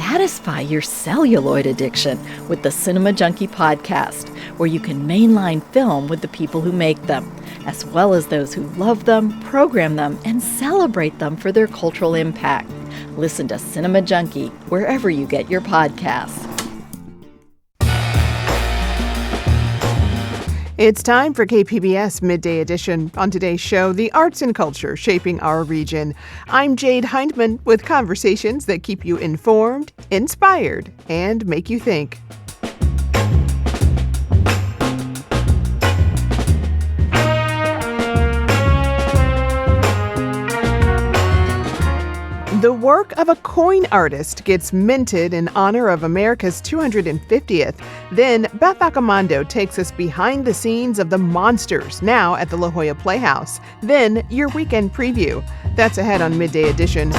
satisfy your celluloid addiction with the Cinema Junkie podcast, where you can mainline film with the people who make them, as well as those who love them, program them, and celebrate them for their cultural impact. Listen to Cinema Junkie wherever you get your podcasts. It's time for KPBS Midday Edition. On today's show, the arts and culture shaping our region. I'm Jade Hindman with conversations that keep you informed, inspired, and make you think. The work of a coin artist gets minted in honor of America's 250th. Then Beth Accomando takes us behind the scenes of The Monsters, now at the La Jolla Playhouse. Then your weekend preview. That's ahead on Midday Edition.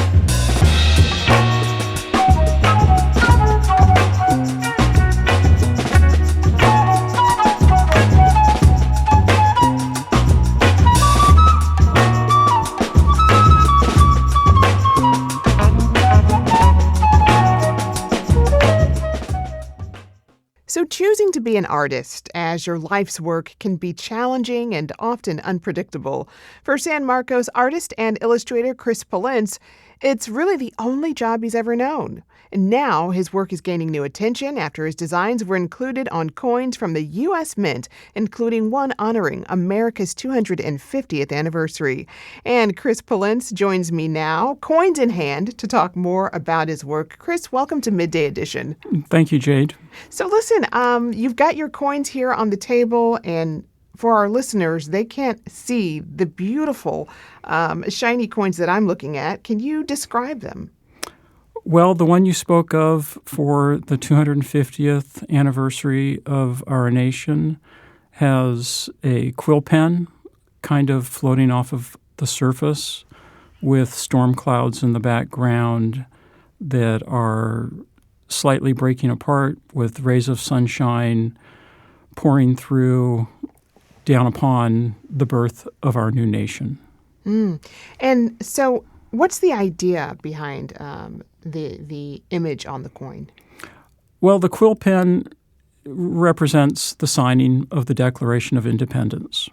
So choosing to be an artist as your life's work can be challenging and often unpredictable. For San Marcos artist and illustrator Chris Polentz, it's really the only job he's ever known. And now his work is gaining new attention after his designs were included on coins from the U.S. Mint, including one honoring America's 250th anniversary. And Chris Polentz joins me now, coins in hand, to talk more about his work. Chris, welcome to Midday Edition. Thank you, Jade. So listen, you've got your coins here on the table, and for our listeners, they can't see the beautiful, shiny coins that I'm looking at. Can you describe them? Well, the one you spoke of for the 250th anniversary of our nation has a quill pen kind of floating off of the surface with storm clouds in the background that are slightly breaking apart with rays of sunshine pouring through down upon the birth of our new nation. And so what's the idea behind the image on the coin? Well, the quill pen represents the signing of the Declaration of Independence,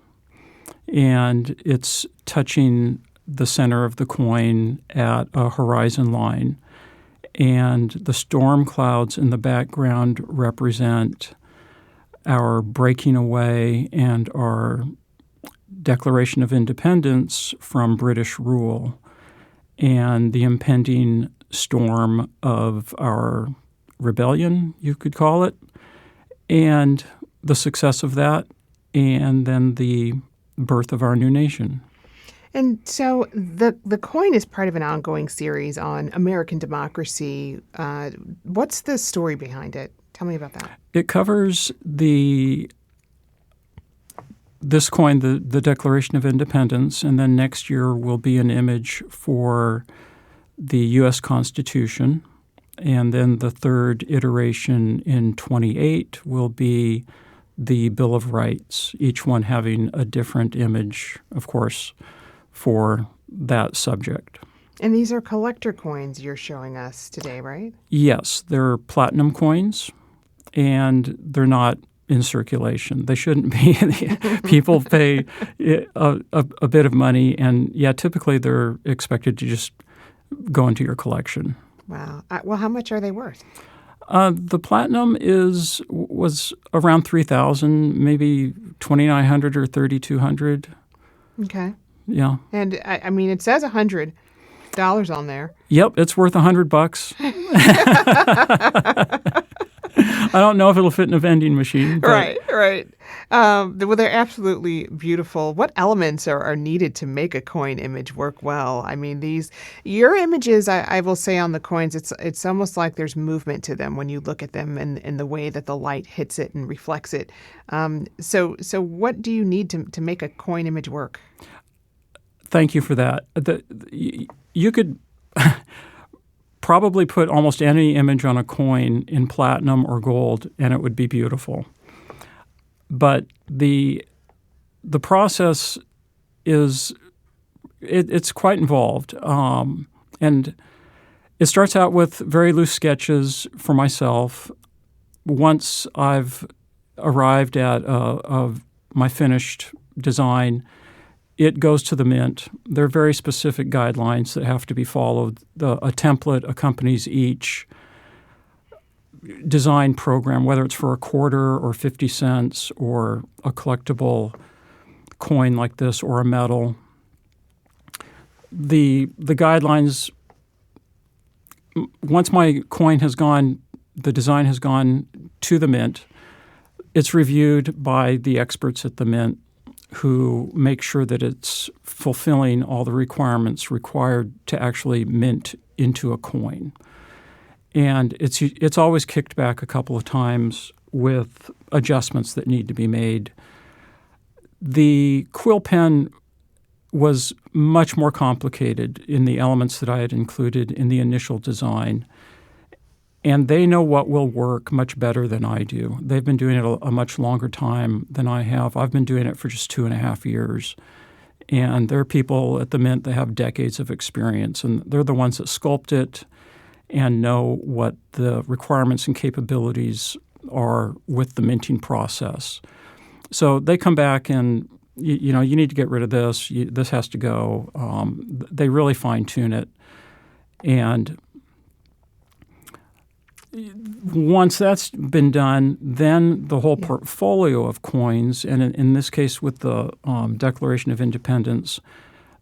and it's touching the center of the coin at a horizon line. And the storm clouds in the background represent our breaking away and our Declaration of Independence from British rule and the impending storm of our rebellion, you could call it, and the success of that, and then the birth of our new nation. And so the coin is part of an ongoing series on American democracy. What's the story behind it? Tell me about that. It covers this coin, the Declaration of Independence, and then next year will be an image for the U.S. Constitution, and then the third iteration in 28 will be the Bill of Rights, each one having a different image, of course, for that subject. And these are collector coins you're showing us today, right? Yes, they're platinum coins, and they're not in circulation. They shouldn't be. People pay a bit of money, and typically they're expected to just go into your collection. Wow. Well, how much are they worth? The platinum was around $3,000, maybe $2,900 or $3,200. Okay. Yeah. And I mean, it says $100 on there. Yep, it's worth $100. I don't know if it'll fit in a vending machine. But. Right. Well, they're absolutely beautiful. What elements are needed to make a coin image work well? I mean, your images, I will say on the coins, it's almost like there's movement to them when you look at them and the way that the light hits it and reflects it. So what do you need to make a coin image work? Thank you for that. You could probably put almost any image on a coin in platinum or gold, and it would be beautiful. But the process is it's quite involved, and It starts out with very loose sketches for myself. Once I've arrived at my finished design, it goes to the mint. There are very specific guidelines that have to be followed. A template accompanies each design program, whether it's for a quarter or 50 cents or a collectible coin like this or a medal. The guidelines, once my coin has gone, the design has gone to the mint, it's reviewed by the experts at the mint who make sure that it's fulfilling all the requirements required to actually mint into a coin. And it's always kicked back a couple of times with adjustments that need to be made. The quill pen was much more complicated in the elements that I had included in the initial design. And they know what will work much better than I do. They've been doing it a much longer time than I have. I've been doing it for just 2.5 years. And there are people at the Mint that have decades of experience, and they're the ones that sculpt it and know what the requirements and capabilities are with the minting process. So they come back and, you need to get rid of this. This has to go. They really fine-tune it. And once that's been done, then the whole portfolio of coins, and in this case with the Declaration of Independence,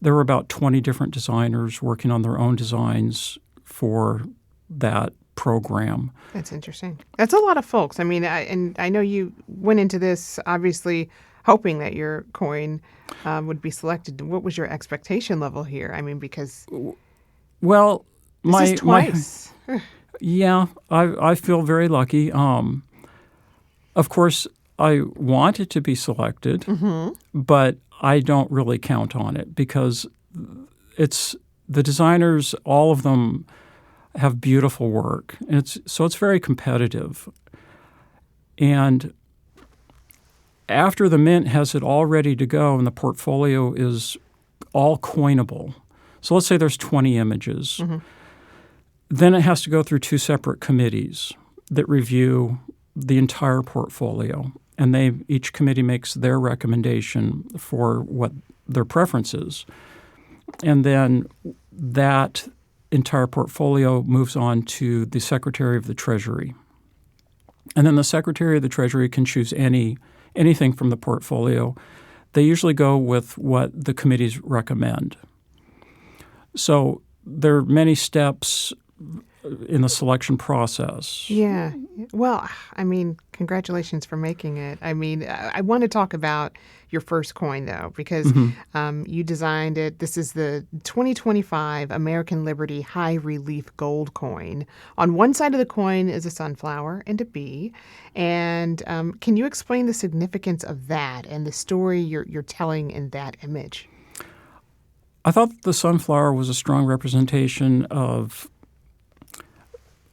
there were about 20 different designers working on their own designs for that program. That's interesting. That's a lot of folks. I mean, I know you went into this obviously hoping that your coin would be selected. What was your expectation level here? I mean, because this is twice. Yeah, I feel very lucky. Of course, I want it to be selected, but I don't really count on it because it's the designers, all of them have beautiful work. And it's very competitive. And after the Mint has it all ready to go and the portfolio is all coinable, so let's say there's 20 images. Then it has to go through 2 separate committees that review the entire portfolio. And each committee makes their recommendation for what their preference is. And then that entire portfolio moves on to the Secretary of the Treasury. And then the Secretary of the Treasury can choose anything from the portfolio. They usually go with what the committees recommend. So there are many steps in the selection process. Yeah. Well, I mean, congratulations for making it. I mean, I want to talk about your first coin, though, because you designed it. This is the 2025 American Liberty High Relief Gold coin. On one side of the coin is a sunflower and a bee. And can you explain the significance of that and the story you're telling in that image? I thought the sunflower was a strong representation of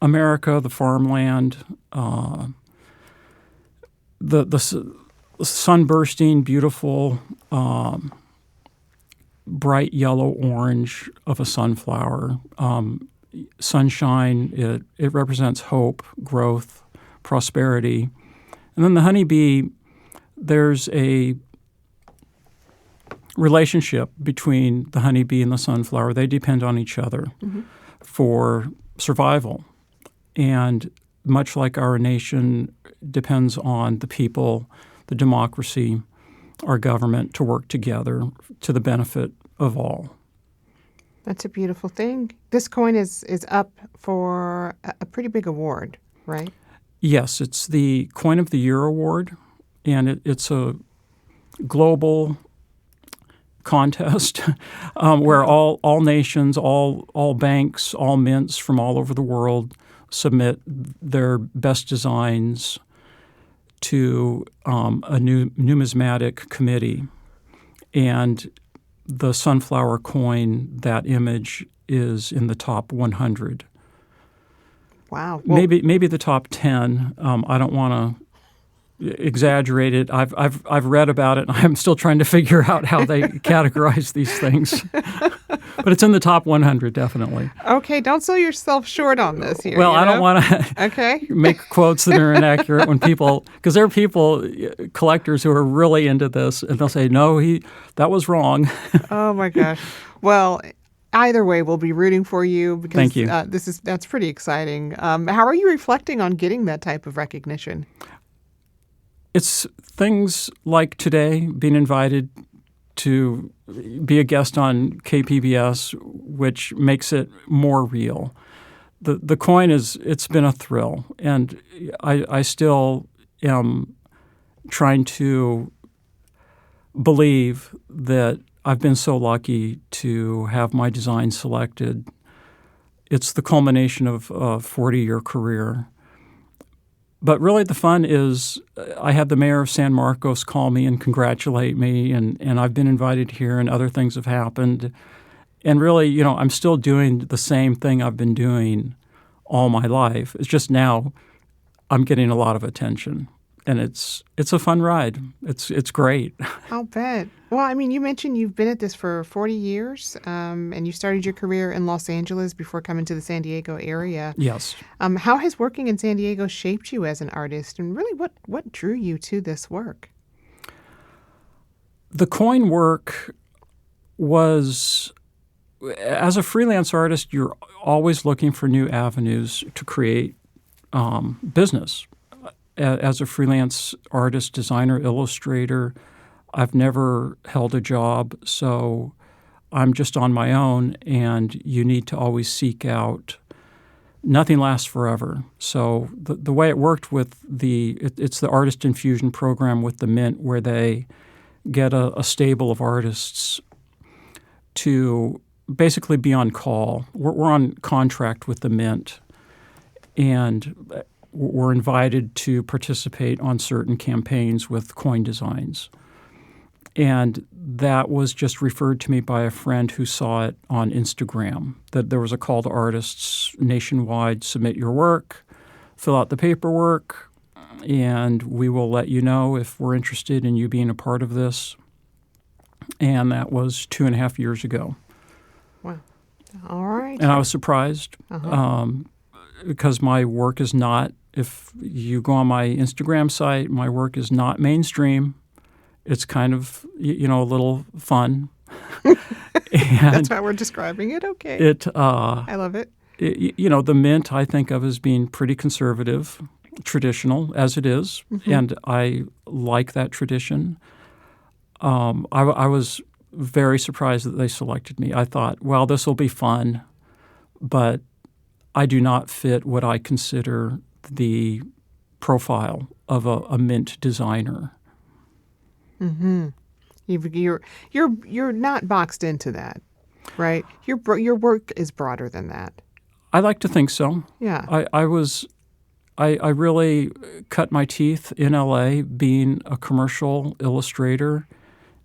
America, the farmland, the sun-bursting, beautiful, bright yellow-orange of a sunflower. Sunshine, it represents hope, growth, prosperity. And then the honeybee, there's a relationship between the honeybee and the sunflower. They depend on each other for survival. And much like our nation depends on the people, the democracy, our government to work together to the benefit of all. That's a beautiful thing. This coin is up for a pretty big award, right? Yes, it's the Coin of the Year award, and it's a global contest where all nations, all banks, all mints from all over the world submit their best designs to a new numismatic committee. And the sunflower coin, that image, is in the top 100. Wow. Well, maybe the top 10. I don't want exaggerated. I've read about it, and I'm still trying to figure out how they categorize these things. But it's in the top 100, definitely. Okay, don't sell yourself short on this here. Well, I don't want to make quotes that are inaccurate when people, because there are people, collectors who are really into this, and they'll say, no, that was wrong. Oh my gosh. Well, either way, we'll be rooting for you because Thank you. That's pretty exciting. How are you reflecting on getting that type of recognition? It's things like today, being invited to be a guest on KPBS, which makes it more real. The coin it's been a thrill, and I still am trying to believe that I've been so lucky to have my design selected. It's the culmination of a 40-year career. But really the fun is I had the mayor of San Marcos call me and congratulate me, and I've been invited here and other things have happened. And really, I'm still doing the same thing I've been doing all my life. It's just now I'm getting a lot of attention. And it's a fun ride. It's great. I'll bet. Well, I mean, you mentioned you've been at this for 40 years, and you started your career in Los Angeles before coming to the San Diego area. Yes. How has working in San Diego shaped you as an artist, and really what drew you to this work? The coin work was, as a freelance artist, you're always looking for new avenues to create business. As a freelance artist, designer, illustrator, I've never held a job, so I'm just on my own, and you need to always seek out. Nothing lasts forever. So the way it worked with it's the Artist Infusion program with the Mint, where they get a stable of artists to basically be on call. We're on contract with the Mint, and we're invited to participate on certain campaigns with coin designs. And that was just referred to me by a friend who saw it on Instagram, that there was a call to artists nationwide, submit your work, fill out the paperwork, and we will let you know if we're interested in you being a part of this. And that was 2.5 years ago. Wow. All right. And I was surprised because my work is not, if you go on my Instagram site, my work is not mainstream. It's kind of, a little fun. That's why we're describing it? Okay. I love it. The Mint I think of as being pretty conservative, traditional, as it is, and I like that tradition. I was very surprised that they selected me. I thought, well, this will be fun, but I do not fit what I consider the profile of a Mint designer. Mm-hmm. You're not boxed into that, right? Your work is broader than that. I like to think so. Yeah. I really cut my teeth in LA being a commercial illustrator,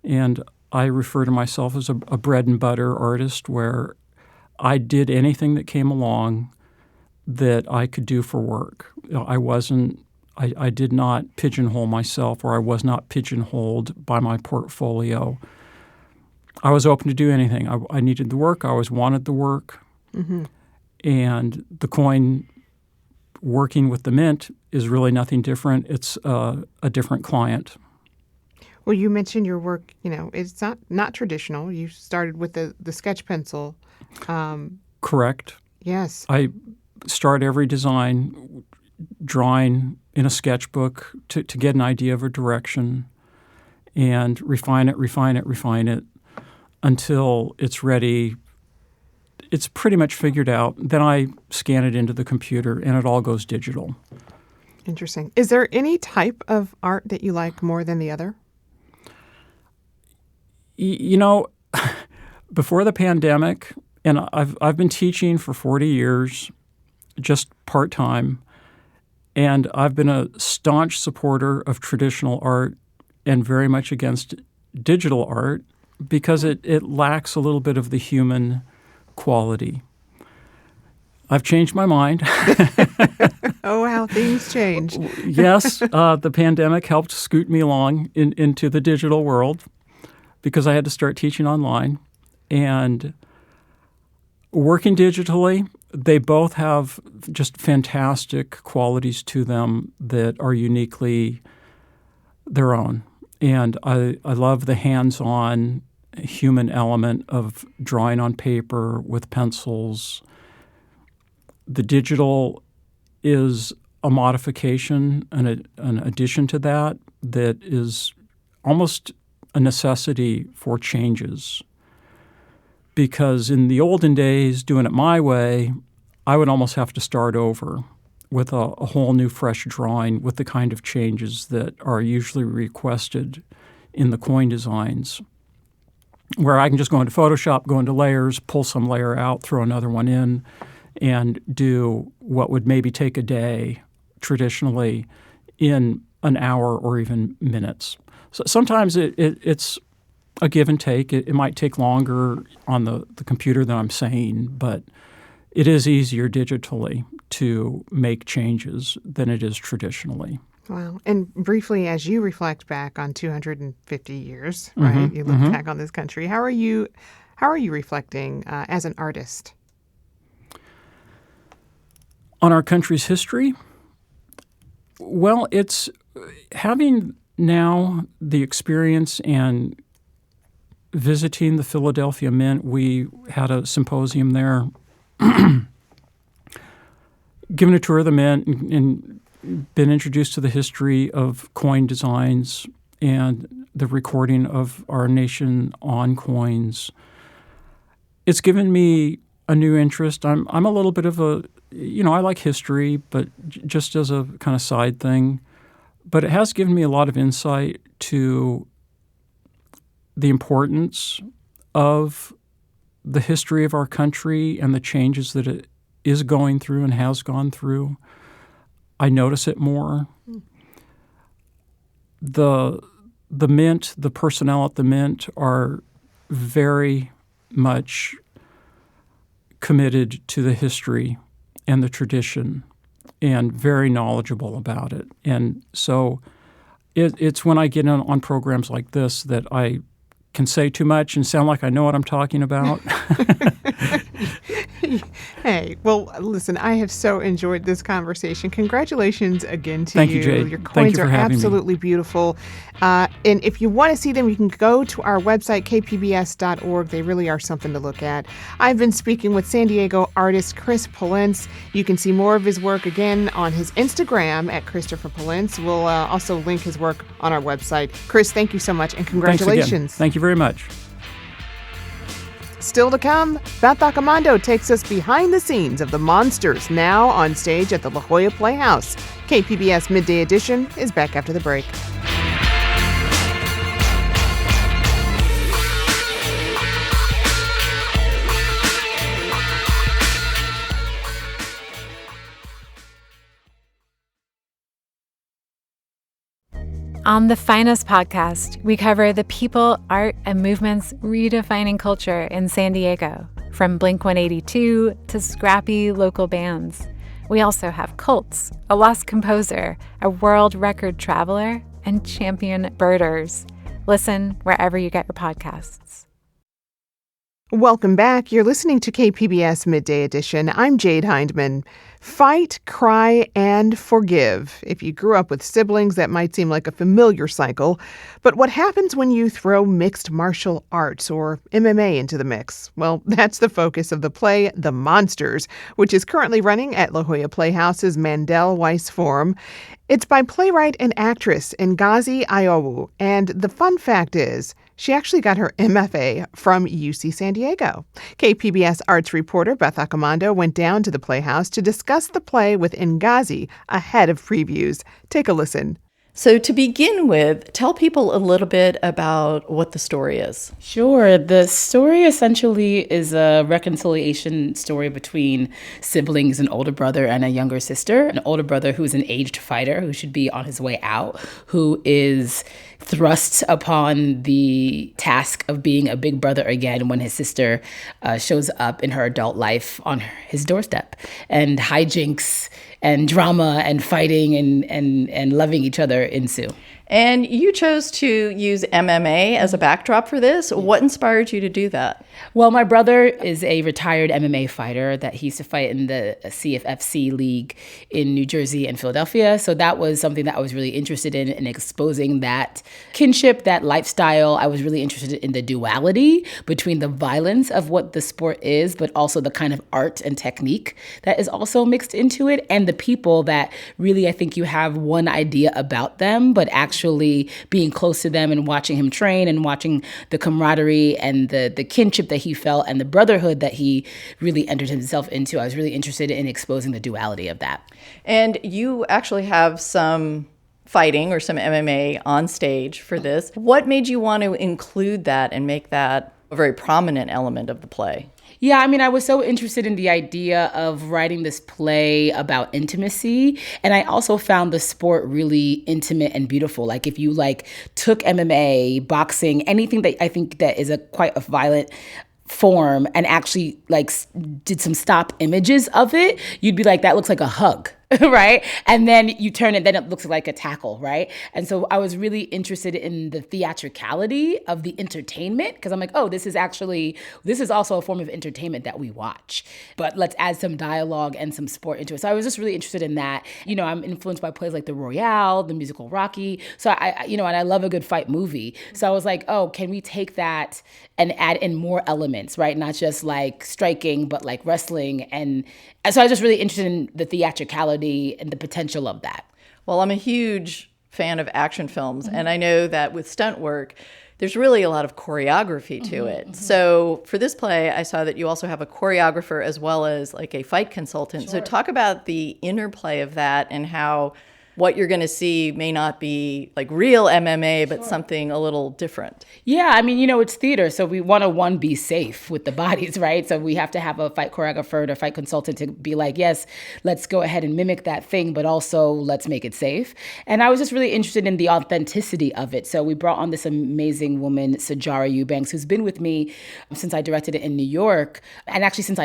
and I refer to myself as a bread and butter artist, where I did anything that came along that I could do for work. I did not pigeonhole myself, or I was not pigeonholed by my portfolio. I was open to do anything. I needed the work. I always wanted the work. Mm-hmm. And the coin working with the Mint is really nothing different. It's a different client. Well, you mentioned your work, it's not traditional. You started with the sketch pencil. Correct. Yes. I start every design drawing in a sketchbook to get an idea of a direction and refine it until it's ready. It's pretty much figured out. Then I scan it into the computer, and it all goes digital. Interesting. Is there any type of art that you like more than the other? Before the pandemic, and I've been teaching for 40 years, just part-time, and I've been a staunch supporter of traditional art and very much against digital art because it lacks a little bit of the human quality. I've changed my mind. Oh, how things change. Yes, the pandemic helped scoot me along into the digital world because I had to start teaching online. And working digitally, they both have just fantastic qualities to them that are uniquely their own. And I love the hands-on human element of drawing on paper with pencils. The digital is a modification, an addition to that is almost a necessity for changes. Because in the olden days, doing it my way, I would almost have to start over with a whole new fresh drawing with the kind of changes that are usually requested in the coin designs, where I can just go into Photoshop, go into layers, pull some layer out, throw another one in, and do what would maybe take a day traditionally in an hour or even minutes. So sometimes it's a give and take. It might take longer on the computer than I'm saying, but it is easier digitally to make changes than it is traditionally. Wow. And briefly, as you reflect back on 250 years, right? You look back on this country. How are you reflecting as an artist? On our country's history? Well, it's having now the experience and visiting the Philadelphia Mint. We had a symposium there, given a tour of the Mint and been introduced to the history of coin designs and the recording of our nation on coins. It's given me a new interest. I'm a little bit of I like history, but just as a kind of side thing. But it has given me a lot of insight to the importance of the history of our country and the changes that it is going through and has gone through. I notice it more. The Mint, the personnel at the Mint are very much committed to the history and the tradition and very knowledgeable about it. And so it's when I get on programs like this that I can say too much and sound like I know what I'm talking about. Hey, well, listen, I have so enjoyed this conversation. Congratulations again to Thank you, Jade. Your Thank coins you for are having me. absolutely beautiful. And if you want to see them, you can go to our website, kpbs.org. They really are something to look at. I've been speaking with San Diego artist Chris Polentz. You can see more of his work again on his Instagram at Christopher Polentz. We'll also link his work on our website. Chris, thank you so much, and congratulations. Thanks again. Thank you very much. Still to come, Beth Accomando takes us behind the scenes of the Monsters, now on stage at the La Jolla Playhouse. KPBS Midday Edition is back after the break. On the Finest podcast, we cover the people, art, and movements redefining culture in San Diego, from Blink-182 to scrappy local bands. We also have cults, a lost composer, a world record traveler, and champion birders. Listen wherever you get your podcasts. Welcome back. You're listening to KPBS Midday Edition. I'm Jade Hindman. Fight, cry, and forgive. If you grew up with siblings, that might seem like a familiar cycle. But what happens when you throw mixed martial arts or MMA into the mix? Well, that's the focus of the play The Monsters, which is currently running at La Jolla Playhouse's Mandel Weiss Forum. It's by playwright and actress Ngozi Anyanwu, and the fun fact is, she actually got her MFA from UC San Diego. KPBS arts reporter Beth Accomando went down to the Playhouse to discuss the play with Ngozi ahead of previews. Take a listen. So to begin with, tell people a little bit about what the story is. Sure. The story essentially is a reconciliation story between siblings, an older brother and a younger sister. An older brother who is an aged fighter who should be on his way out, who is thrust upon the task of being a big brother again when his sister shows up in her adult life on his doorstep, and hijinks and drama and fighting and loving each other ensue. And you chose to use MMA as a backdrop for this. What inspired you to do that? Well, my brother is a retired MMA fighter that he used to fight in the CFFC league in New Jersey and Philadelphia. So that was something that I was really interested in exposing that kinship, that lifestyle. I was really interested in the duality between the violence of what the sport is, but also the kind of art and technique that is also mixed into it, and the people that really, I think you have one idea about them, but actually being close to them and watching him train and watching the camaraderie and the kinship that he felt and the brotherhood that he really entered himself into. I was really interested in exposing the duality of that. And you actually have some fighting or some MMA on stage for this. What made you want to include that and make that a very prominent element of the play? Yeah, I mean, I was so interested in the idea of writing this play about intimacy. And I also found the sport really intimate and beautiful. Like if you took MMA, boxing, anything that I think that is quite a violent form and actually did some stop images of it, you'd be like, that looks like a hug. Right? And then you turn it, then it looks like a tackle, right? And so I was really interested in the theatricality of the entertainment, because I'm like, oh, this is also a form of entertainment that we watch. But let's add some dialogue and some sport into it. So I was just really interested in that. I'm influenced by plays like The Royale, the musical Rocky. So and I love a good fight movie. So I was like, oh, can we take that and add in more elements, right? Not just like striking, but like wrestling. And so I was just really interested in the theatricality and the potential of that. Well, I'm a huge fan of action films, and I know that with stunt work, there's really a lot of choreography to it. So for this play, I saw that you also have a choreographer as well as like a fight consultant. Sure. So talk about the interplay of that and how what you're going to see may not be like real MMA, but something a little different. Yeah, I mean, it's theater, so we want to, be safe with the bodies, right? So we have to have a fight choreographer or fight consultant to be like, yes, let's go ahead and mimic that thing, but also let's make it safe. And I was just really interested in the authenticity of it. So we brought on this amazing woman, Sajara Eubanks, who's been with me since I directed it in New York, and actually since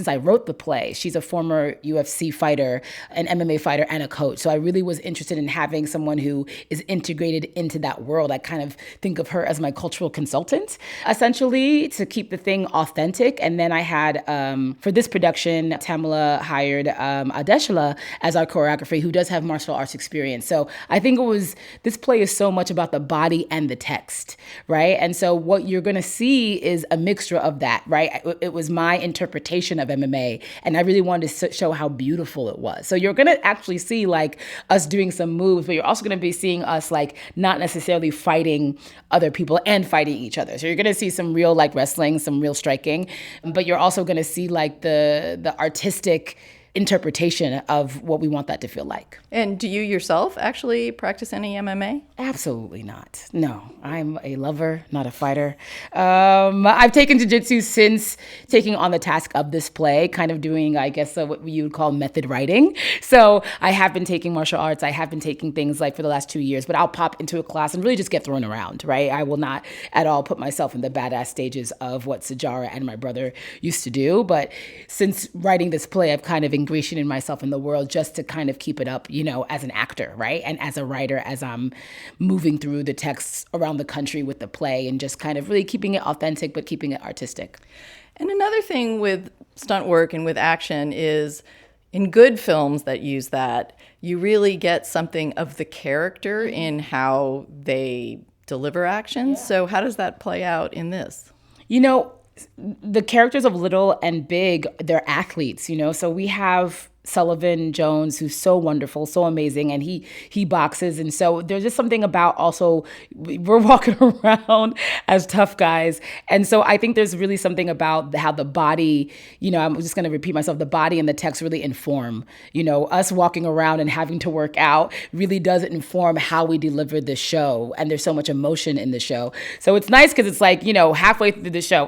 I wrote the play. She's a former UFC fighter, an MMA fighter, and a coach. So I really was interested in having someone who is integrated into that world. I kind of think of her as my cultural consultant, essentially, to keep the thing authentic. And then I had, for this production, Tamala hired Adeshala as our choreographer, who does have martial arts experience. So I think this play is so much about the body and the text, right? And so what you're going to see is a mixture of that, right? It was my interpretation of MMA, and I really wanted to show how beautiful it was. So you're going to actually see us doing some moves, but you're also going to be seeing us not necessarily fighting other people and fighting each other. So you're going to see some real wrestling, some real striking, but you're also going to see the artistic interpretation of what we want that to feel like. And do you yourself actually practice any MMA? Absolutely not. No, I'm a lover, not a fighter. I've taken jiu-jitsu since taking on the task of this play, kind of doing, I guess, what you would call method writing. So I have been taking martial arts. I have been taking things for the last 2 years, but I'll pop into a class and really just get thrown around, right? I will not at all put myself in the badass stages of what Sajara and my brother used to do. But since writing this play, I've kind of ingratiated myself in the world just to kind of keep it up, as an actor, right? And as a writer, as I'm moving through the texts around the country with the play and just kind of really keeping it authentic, but keeping it artistic. And another thing with stunt work and with action is in good films that use that, you really get something of the character in how they deliver actions. Yeah. So how does that play out in this? The characters of Little and Big, they're athletes, so we have Sullivan Jones, who's so wonderful, so amazing, and he boxes. And so there's just something about also, we're walking around as tough guys. And so I think there's really something about how the body, I'm just going to repeat myself, the body and the text really inform, us walking around and having to work out really does inform how we deliver the show. And there's so much emotion in the show. So it's nice because it's halfway through the show,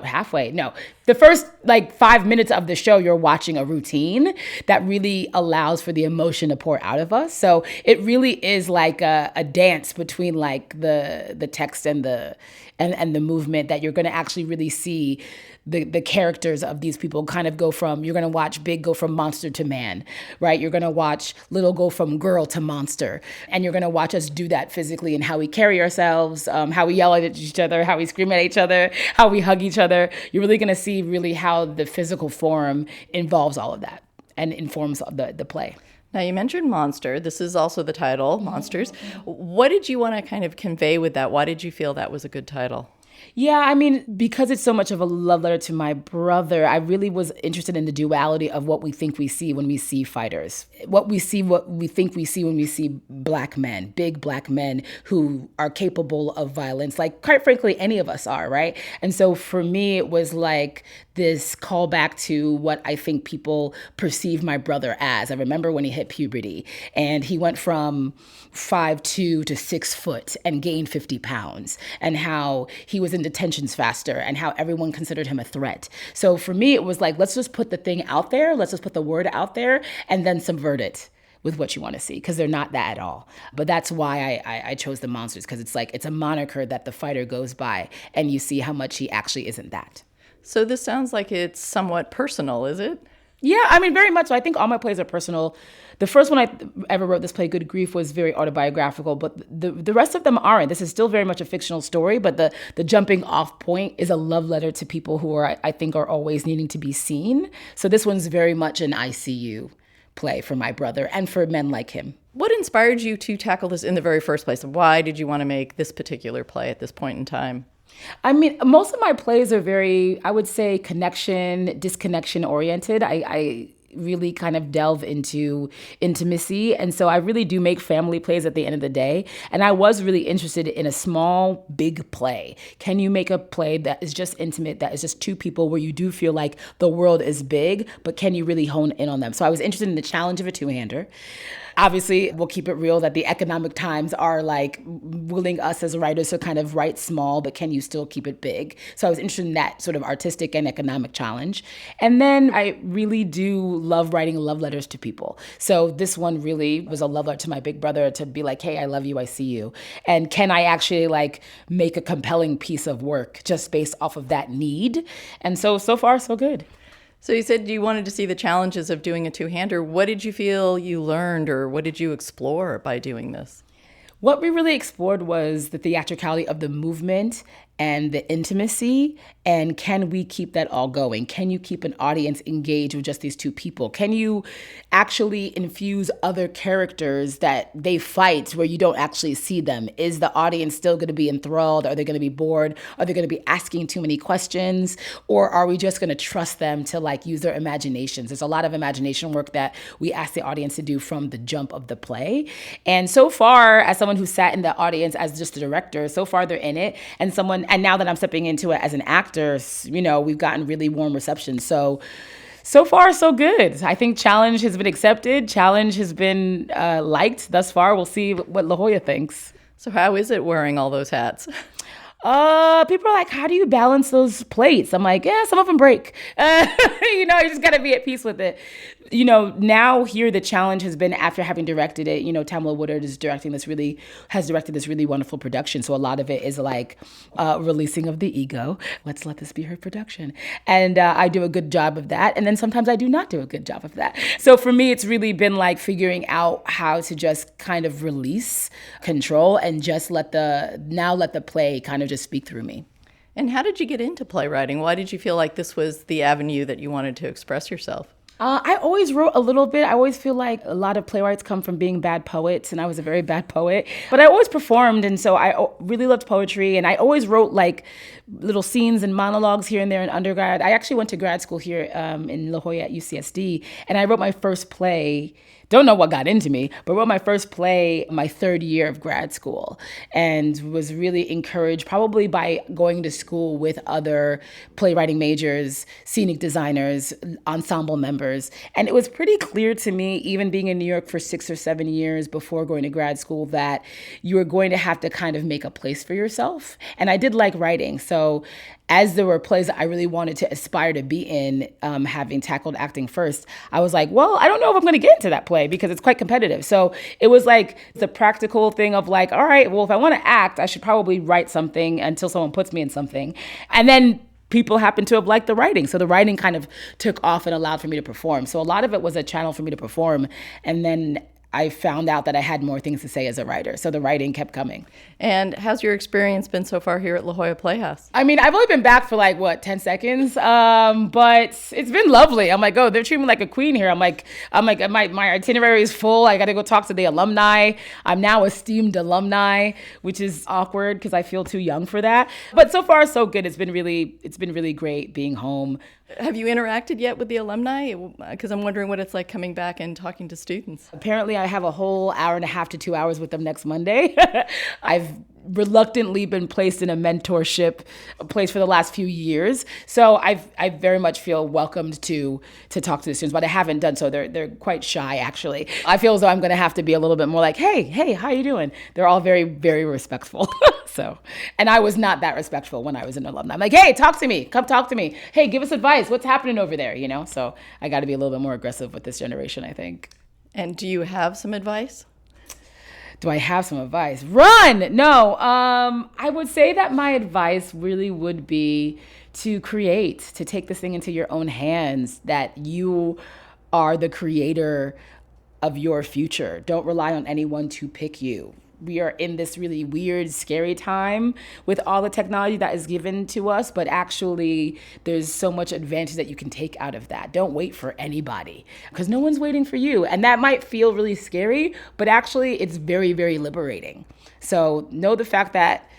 The first 5 minutes of the show, you're watching a routine that really allows for the emotion to pour out of us. So it really is like a dance between the text and the movement, that you're going to actually really see the characters of these people kind of go from, you're going to watch Big go from monster to man, right? You're going to watch Little go from girl to monster. And you're going to watch us do that physically and how we carry ourselves, how we yell at each other, how we scream at each other, how we hug each other. You're really going to see really how the physical form involves all of that and informs the play. Now, you mentioned monster. This is also the title, Monsters. What did you want to kind of convey with that? Why did you feel that was a good title? Yeah, I mean, because it's so much of a love letter to my brother, I really was interested in the duality of what we think we see when we see fighters. What we think we see when we see Black men, big Black men who are capable of violence, quite frankly, any of us are, right? And so for me, it was like this callback to what I think people perceive my brother as. I remember when he hit puberty and he went from 5'2" to 6 foot and gained 50 pounds, and how he was in detentions faster and how everyone considered him a threat. So for me, it was like, let's just put the thing out there. Let's just put the word out there and then subvert it with what you want to see, because they're not that at all. But that's why I chose the monsters, because it's a moniker that the fighter goes by, and you see how much he actually isn't that. So this sounds like it's somewhat personal, is it? Yeah, I mean, very much so. I think all my plays are personal. The first one I ever wrote, this play, Good Grief, was very autobiographical, but the rest of them aren't. This is still very much a fictional story, but the jumping off point is a love letter to people who I think are always needing to be seen. So this one's very much an ICU play for my brother and for men like him. What inspired you to tackle this in the very first place? Why did you want to make this particular play at this point in time? I mean, most of my plays are very, I would say, disconnection oriented. I really kind of delve into intimacy. And so I really do make family plays at the end of the day. And I was really interested in a small, big play. Can you make a play that is just intimate, that is just two people where you do feel like the world is big, but can you really hone in on them? So I was interested in the challenge of a two-hander. Obviously, we'll keep it real that the economic times are willing us as writers to kind of write small, but can you still keep it big? So I was interested in that sort of artistic and economic challenge. And then I really do love writing love letters to people. So this one really was a love letter to my big brother, to be like, hey, I love you, I see you. And can I actually make a compelling piece of work just based off of that need? And so far, so good. So you said you wanted to see the challenges of doing a two-hander. What did you feel you learned, or what did you explore by doing this? What we really explored was the theatricality of the movement and the intimacy, and can we keep that all going? Can you keep an audience engaged with just these two people? Can you actually infuse other characters that they fight where you don't actually see them? Is the audience still going to be enthralled? Are they going to be bored? Are they going to be asking too many questions? Or are we just going to trust them to use their imaginations? There's a lot of imagination work that we ask the audience to do from the jump of the play. And so far, as someone who sat in the audience as just the director, so far they're in it. And now that I'm stepping into it as an actor, we've gotten really warm reception. So far, so good. I think challenge has been accepted. Challenge has been liked thus far. We'll see what La Jolla thinks. So how is it wearing all those hats? People are like, how do you balance those plates? I'm like, yeah, some of them break. You just got to be at peace with it. Now here the challenge has been, after having directed it, Tamla Woodard has directed this really wonderful production. So a lot of it is releasing of the ego. Let's let this be her production. And I do a good job of that. And then sometimes I do not do a good job of that. So for me, it's really been figuring out how to just kind of release control and just let the play kind of just speak through me. And how did you get into playwriting? Why did you feel like this was the avenue that you wanted to express yourself? I always wrote a little bit. I always feel like a lot of playwrights come from being bad poets, and I was a very bad poet. But I always performed, and so I really loved poetry, and I always wrote little scenes and monologues here and there in undergrad. I actually went to grad school here in La Jolla at UCSD, and I wrote my first play don't know what got into me, but wrote my first play my third year of grad school, and was really encouraged probably by going to school with other playwriting majors, scenic designers, ensemble members. And it was pretty clear to me, even being in New York for 6 or 7 years before going to grad school, that you were going to have to kind of make a place for yourself. And I did like writing. So as there were plays that I really wanted to aspire to be in, having tackled acting first, I was like, well, I don't know if I'm going to get into that play because it's quite competitive. So it was like the practical thing of like, all right, well, if I want to act, I should probably write something until someone puts me in something. And then people happen to have liked the writing. So the writing kind of took off and allowed for me to perform. So a lot of it was a channel for me to perform. And then I found out that I had more things to say as a writer. So the writing kept coming. And how's your experience been so far here at La Jolla Playhouse? I mean, I've only been back for 10 seconds, but it's been lovely. I'm like, oh, they're treating me like a queen here. I'm like, my itinerary is full. I got to go talk to the alumni. I'm now a esteemed alumni, which is awkward because I feel too young for that. But so far, so good. It's been really great being home. Have you interacted yet with the alumni? Because I'm wondering what it's like coming back and talking to students. Apparently, I have a whole hour and a half to 2 hours with them next Monday. I've reluctantly been placed in a mentorship place for the last few years. So I very much feel welcomed to talk to the students, but I haven't done so. They're quite shy, actually. I feel as though I'm going to have to be a little bit more like, hey, how you doing? They're all very, very respectful. And I was not that respectful when I was an alumni. I'm like, hey, talk to me. Come talk to me. Hey, give us advice. What's happening over there? So I got to be a little bit more aggressive with this generation, I think. And do you have some advice? Do I have some advice? Run! No. I would say that my advice really would be to create, to take this thing into your own hands, that you are the creator of your future. Don't rely on anyone to pick you. We are in this really weird, scary time with all the technology that is given to us, but actually there's so much advantage that you can take out of that. Don't wait for anybody because no one's waiting for you. And that might feel really scary, but actually it's very, very liberating. So know the fact that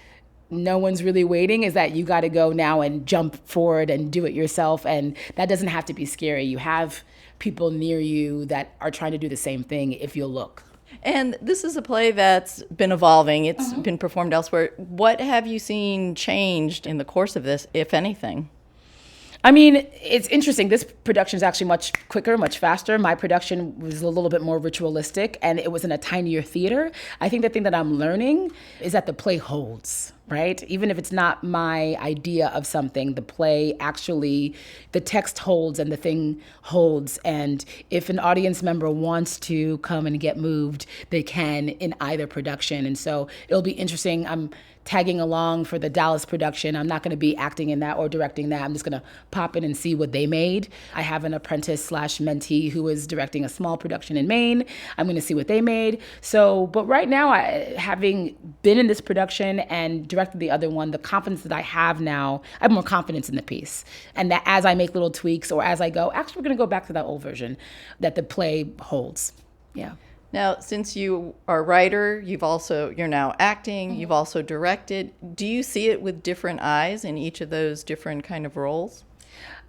no one's really waiting is that you got to go now and jump forward and do it yourself. And that doesn't have to be scary. You have people near you that are trying to do the same thing if you'll look. And this is a play that's been evolving. It's been performed elsewhere. What have you seen changed in the course of this, if anything? I mean, it's interesting. This production is actually much quicker, much faster. My production was a little bit more ritualistic, and it was in a tinier theater. I think the thing that I'm learning is that the play holds, right? Even if it's not my idea of something, the play actually, the text holds and the thing holds. And if an audience member wants to come and get moved, they can in either production. And so it'll be interesting. I'm tagging along for the Dallas production. I'm not going to be acting in that or directing that. I'm just going to pop in and see what they made. I have an apprentice/mentee who is directing a small production in Maine. I'm going to see what they made. So, but right now, having been in this production and directed the other one, the confidence that I have now, I have more confidence in the piece. And that as I make little tweaks or as I go, actually, we're going to go back to that old version, that the play holds. Yeah. Now, since you are a writer, you're now acting, you've also directed. Do you see it with different eyes in each of those different kind of roles?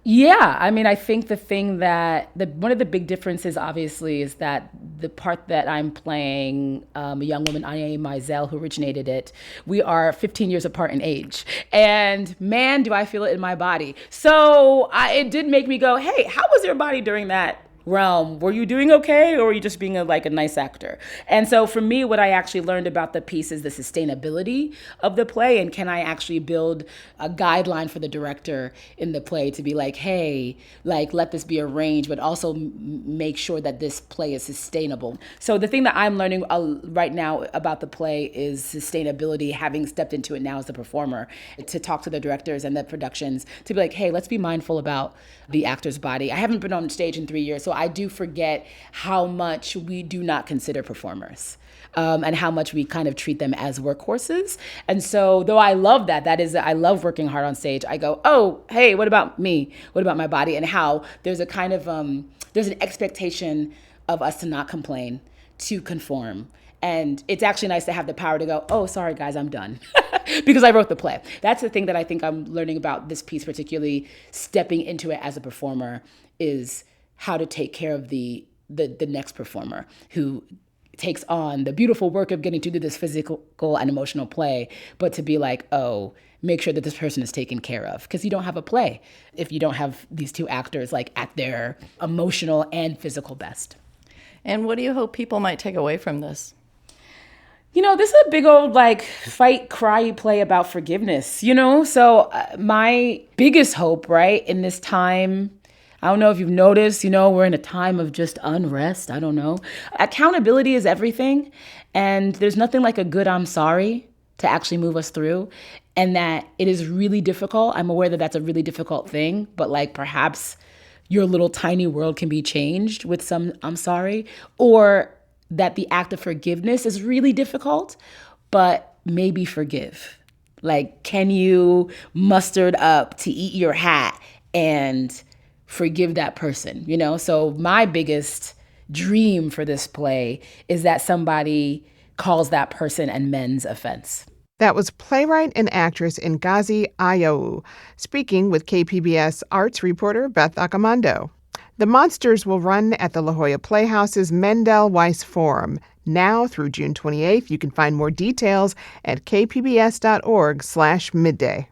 Yeah, I mean, I think the thing that, one of the big differences, obviously, is that the part that I'm playing, a young woman, Anya Mizell, who originated it, we are 15 years apart in age. And man, do I feel it in my body. So it did make me go, hey, how was your body during that realm? Were you doing okay, or were you just being a nice actor? And so for me, what I actually learned about the piece is the sustainability of the play, and can I actually build a guideline for the director in the play to be like, hey, let this be arranged, but also make sure that this play is sustainable. So the thing that I'm learning right now about the play is sustainability, having stepped into it now as a performer, to talk to the directors and the productions to be like, hey, let's be mindful about the actor's body. I haven't been on stage in 3 years, so I do forget how much we do not consider performers, and how much we kind of treat them as workhorses. And so though I love I love working hard on stage, I go, oh, hey, what about me? What about my body? And how there's a kind of, there's an expectation of us to not complain, to conform. And it's actually nice to have the power to go, oh, sorry, guys, I'm done. Because I wrote the play. That's the thing that I think I'm learning about this piece, particularly stepping into it as a performer, is how to take care of the the next performer who takes on the beautiful work of getting to do this physical and emotional play, but to be like, oh, make sure that this person is taken care of, because you don't have a play if you don't have these two actors like at their emotional and physical best. And what do you hope people might take away from this? This is a big old fight, cry play about forgiveness, So my biggest hope, right, in this time, I don't know if you've noticed, we're in a time of just unrest. I don't know. Accountability is everything. And there's nothing like a good I'm sorry to actually move us through. And that it is really difficult. I'm aware that that's a really difficult thing, but perhaps your little tiny world can be changed with some I'm sorry, or that the act of forgiveness is really difficult, but maybe forgive. Can you muster up to eat your hat and forgive that person, So my biggest dream for this play is that somebody calls that person and mends offense. That was playwright and actress Ngozi Anyanwu speaking with KPBS arts reporter Beth Accomando. The Monsters will run at the La Jolla Playhouse's Mendel Weiss Forum. Now through June 28th, you can find more details at kpbs.org/midday.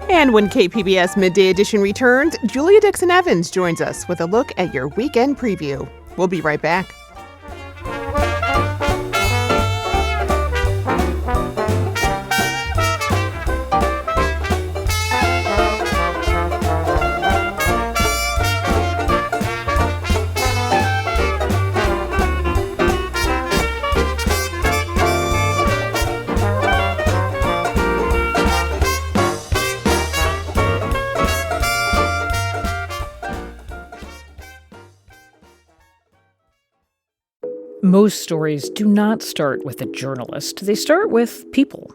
And when KPBS Midday Edition returns, Julia Dixon Evans joins us with a look at your weekend preview. We'll be right back. Most stories do not start with a journalist. They start with people,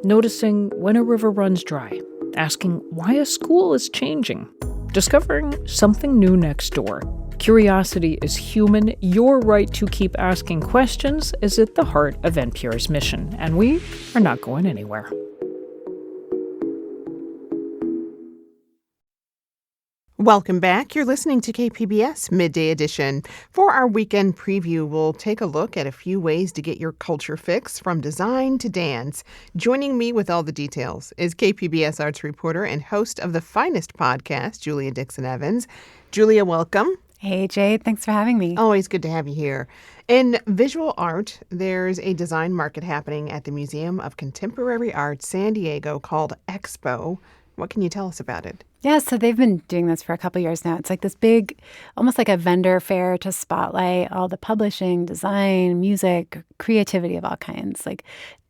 noticing when a river runs dry, asking why a school is changing, discovering something new next door. Curiosity is human. Your right to keep asking questions is at the heart of NPR's mission, and we are not going anywhere. Welcome back. You're listening to KPBS Midday Edition. For our weekend preview, we'll take a look at a few ways to get your culture fix from design to dance. Joining me with all the details is KPBS arts reporter and host of the finest podcast, Julia Dixon Evans. Julia, welcome. Hey, Jade. Thanks for having me. Always good to have you here. In visual art, there's a design market happening at the Museum of Contemporary Art San Diego called Expo. What can you tell us about it? Yeah, so they've been doing this for a couple years now. It's like this big, almost like a vendor fair to spotlight all the publishing, design, music, creativity of all kinds, like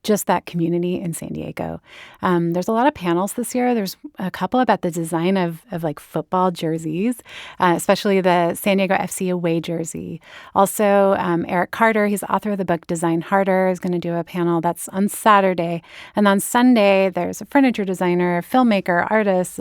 just that community in San Diego. There's a lot of panels this year. There's a couple about the design of like football jerseys, especially the San Diego FC away jersey. Also, Eric Carter, he's the author of the book Design Harder, is going to do a panel that's on Saturday. And on Sunday, there's a furniture designer, filmmaker, artist,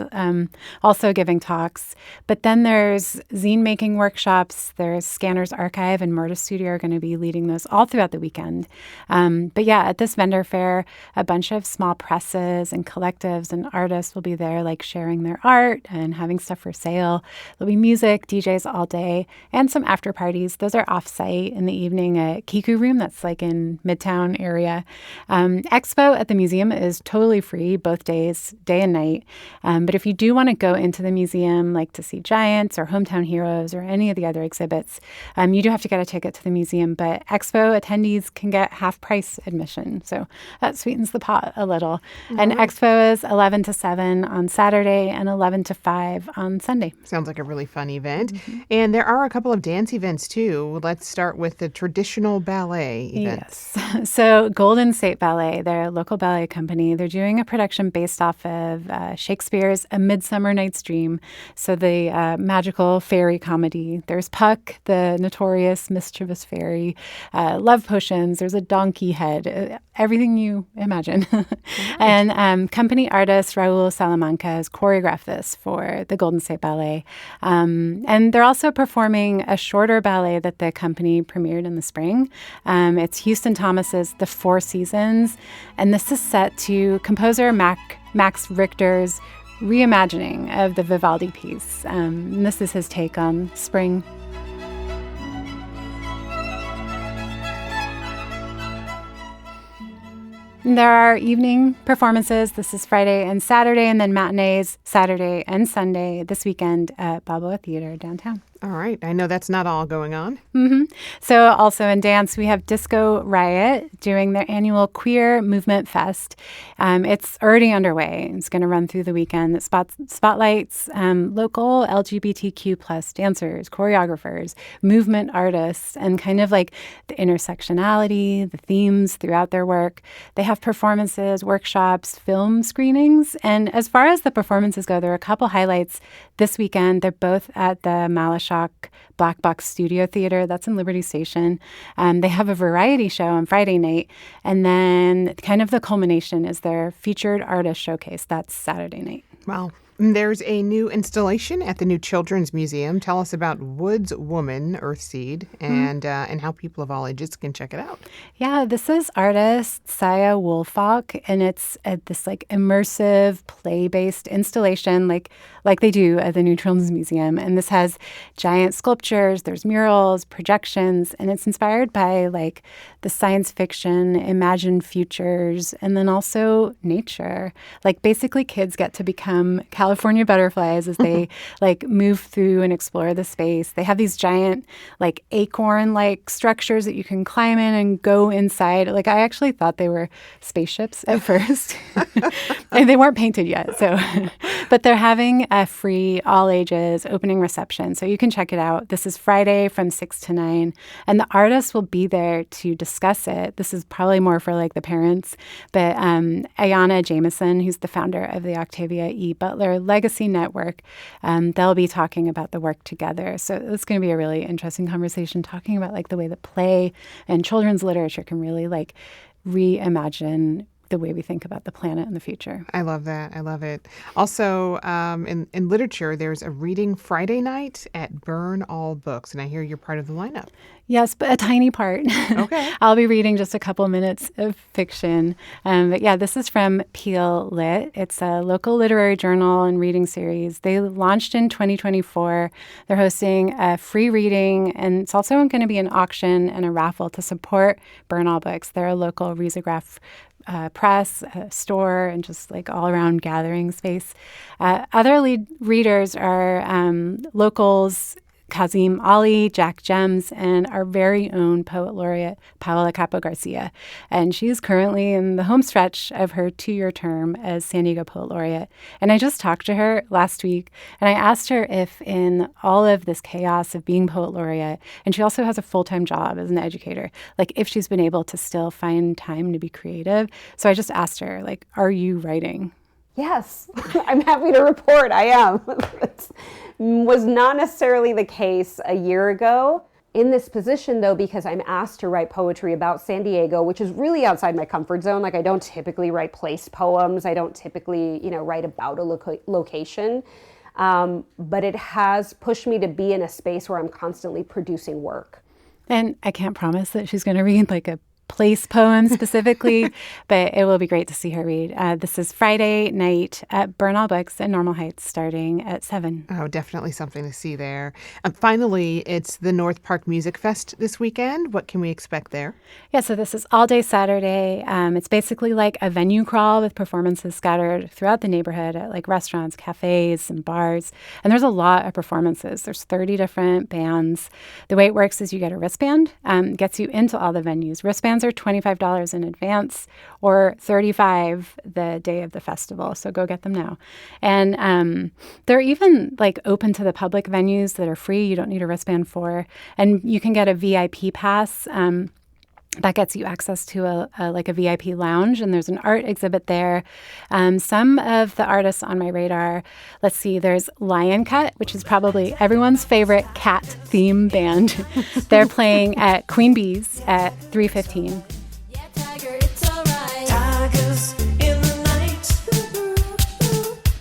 also giving talks. But then there's zine making workshops. There's Scanners Archive and Murda Studio are going to be leading those all throughout the weekend. But yeah, at this vendor fair, a bunch of small presses and collectives and artists will be there, like sharing their art and having stuff for sale. There'll be music, DJs all day, and some after parties. Those are off-site in the evening at Kiku Room, that's like in Midtown area. Expo at the museum is totally free both days, day and night. But if you do want to go into the museum, like to see Giants or Hometown Heroes or any of the other exhibits, you do have to get a ticket to the museum. But Expo attendees can get half-price admission. So that sweetens the pot a little. Mm-hmm. And Expo is 11 to 7 on Saturday and 11 to 5 on Sunday. Sounds like a really fun event. Mm-hmm. And there are a couple of dance events, too. Let's start with the traditional ballet event. Yes. So Golden State Ballet, their local ballet company, they're doing a production based off of Shakespeare's A Midsummer Night's Dream. So the magical fairy comedy. There's Puck, the notorious mischievous fairy, love potions. There's a donkey head. Everything you imagine. And company artist Raul Salamanca has choreographed this for the Golden State Ballet. And they're also performing a shorter ballet that the company premiered in the spring. It's Houston Thomas's The Four Seasons. And this is set to composer Max Richter's reimagining of the Vivaldi piece. And this is his take on spring. There are evening performances. This is Friday and Saturday, and then matinees Saturday and Sunday this weekend at Balboa Theater downtown. All right. I know that's not all going on. Mm-hmm. So also in dance, we have Disco Riot doing their annual Queer Movement Fest. It's already underway. It's going to run through the weekend. It spotlights local LGBTQ plus dancers, choreographers, movement artists, and kind of like the intersectionality, the themes throughout their work. They have performances, workshops, film screenings. And as far as the performances go, there are a couple highlights this weekend. They're both at the Malashok Black Box Studio Theater. That's in Liberty Station. They have a variety show on Friday night. And then kind of the culmination is their featured artist showcase. That's Saturday night. Wow. There's a new installation at the new Children's Museum. Tell us about Wood's Woman, Earthseed, and how people of all ages can check it out. Yeah, this is artist Saya Woolfalk, and it's this like immersive play-based installation like they do at the new Children's Museum. And this has giant sculptures, there's murals, projections, and it's inspired by like the science fiction, imagined futures, and then also nature. Like basically kids get to become California butterflies as they like move through and explore the space. They have these giant like acorn-like structures that you can climb in and go inside. Like I actually thought they were spaceships at first. And they weren't painted yet. So, but they're having a free all ages opening reception. So you can check it out. This is Friday from 6 to 9. And the artists will be there to discuss it. This is probably more for like the parents. But Ayanna Jameson, who's the founder of the Octavia E. Butler Legacy Network, they'll be talking about the work together. So it's going to be a really interesting conversation talking about like the way that play and children's literature can really like reimagine the way we think about the planet in the future. I love that. I love it. Also, in literature, there's a reading Friday night at Burn All Books, and I hear you're part of the lineup. Yes, but a tiny part. Okay. I'll be reading just a couple minutes of fiction. But yeah, this is from Peel Lit. It's a local literary journal and reading series. They launched in 2024. They're hosting a free reading, and it's also going to be an auction and a raffle to support Burn All Books. They're a local risograph press, store, and just like all-around gathering space. Other lead readers are locals, Kazim Ali, Jack Gems, and our very own poet laureate, Paola Capo Garcia. And she's currently in the home stretch of her 2-year term as San Diego Poet Laureate. And I just talked to her last week, and I asked her if in all of this chaos of being Poet Laureate, and she also has a full-time job as an educator, like if she's been able to still find time to be creative. So I just asked her, like, are you writing? Yes, I'm happy to report I am. It was not necessarily the case a year ago. In this position, though, because I'm asked to write poetry about San Diego, which is really outside my comfort zone. Like I don't typically write place poems. I don't typically, write about a location. But it has pushed me to be in a space where I'm constantly producing work. And I can't promise that she's going to read like a place poem specifically, but it will be great to see her read. This is Friday night at Burn All Books in Normal Heights starting at 7. Oh, definitely something to see there. Finally, it's the North Park Music Fest this weekend. What can we expect there? Yeah, so this is all day Saturday. It's basically like a venue crawl with performances scattered throughout the neighborhood at like restaurants, cafes, and bars. And there's a lot of performances. There's 30 different bands. The way it works is you get a wristband, gets you into all the venues. Wristbands are $25 in advance or $35 the day of the festival. So go get them now. And they're even like open to the public venues that are free. You don't need a wristband for. And you can get a VIP pass. That gets you access to a VIP lounge, and there's an art exhibit there. Some of the artists on my radar, let's see, there's Lion Cut, which is probably everyone's favorite cat theme band. They're playing at Queen Bee's at 3:15. Yeah, Tiger, it's all right. Tigers in the night.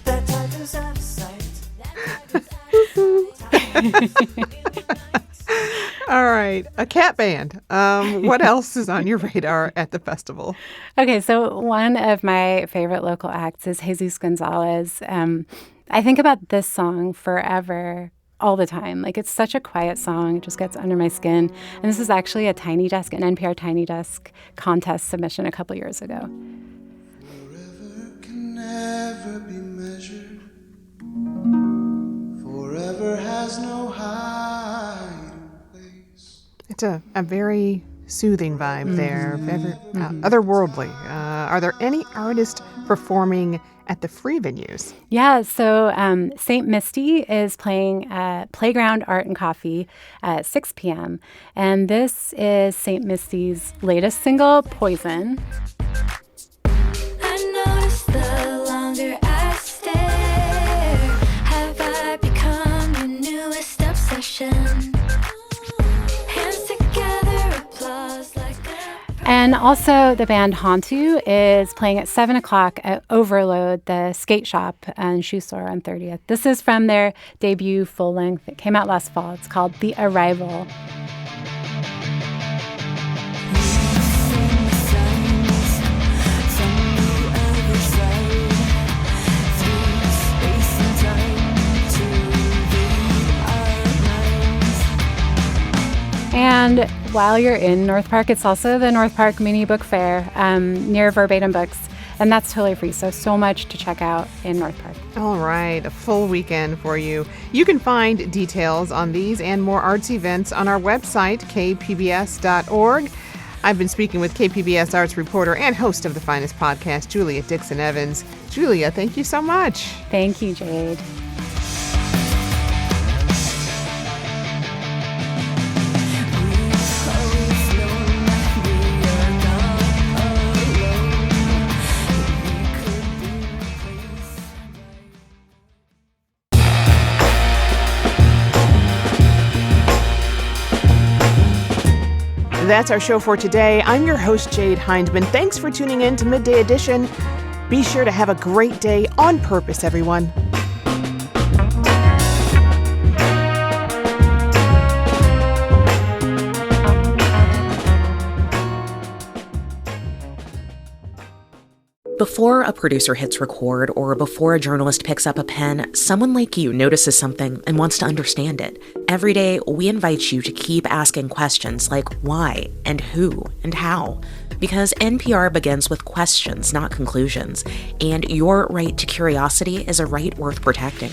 That tiger's out of sight. All right. A cat band. What else is on your radar at the festival? Okay, so one of my favorite local acts is Jesus Gonzalez. I think about this song forever, all the time. Like, it's such a quiet song. It just gets under my skin. And this is actually an NPR Tiny Desk contest submission a couple years ago. Forever can never be measured. Forever has no hiding place. It's a very soothing vibe there, very otherworldly. Are there any artists performing at the free venues? Yeah, so St. Misty is playing at Playground Art and Coffee at 6 p.m. And this is St. Misty's latest single, Poison. I notice the longer I stare, have I become your newest obsession? Hands together, applause like a... And also the band Hantu is playing at 7 o'clock at Overload, the skate shop and shoe store on 30th. This is from their debut full length. It came out last fall. It's called The Arrival. And while you're in North Park, it's also the North Park Mini Book Fair near Verbatim Books. And that's totally free. So much to check out in North Park. All right, a full weekend for you. You can find details on these and more arts events on our website, kpbs.org. I've been speaking with KPBS arts reporter and host of the Finest podcast, Julia Dixon Evans. Julia, thank you so much. Thank you, Jade. That's our show for today. I'm your host, Jade Hindman. Thanks for tuning in to Midday Edition. Be sure to have a great day on purpose, everyone. Before a producer hits record or before a journalist picks up a pen, someone like you notices something and wants to understand it. Every day, we invite you to keep asking questions like why and who and how. Because NPR begins with questions, not conclusions. And your right to curiosity is a right worth protecting.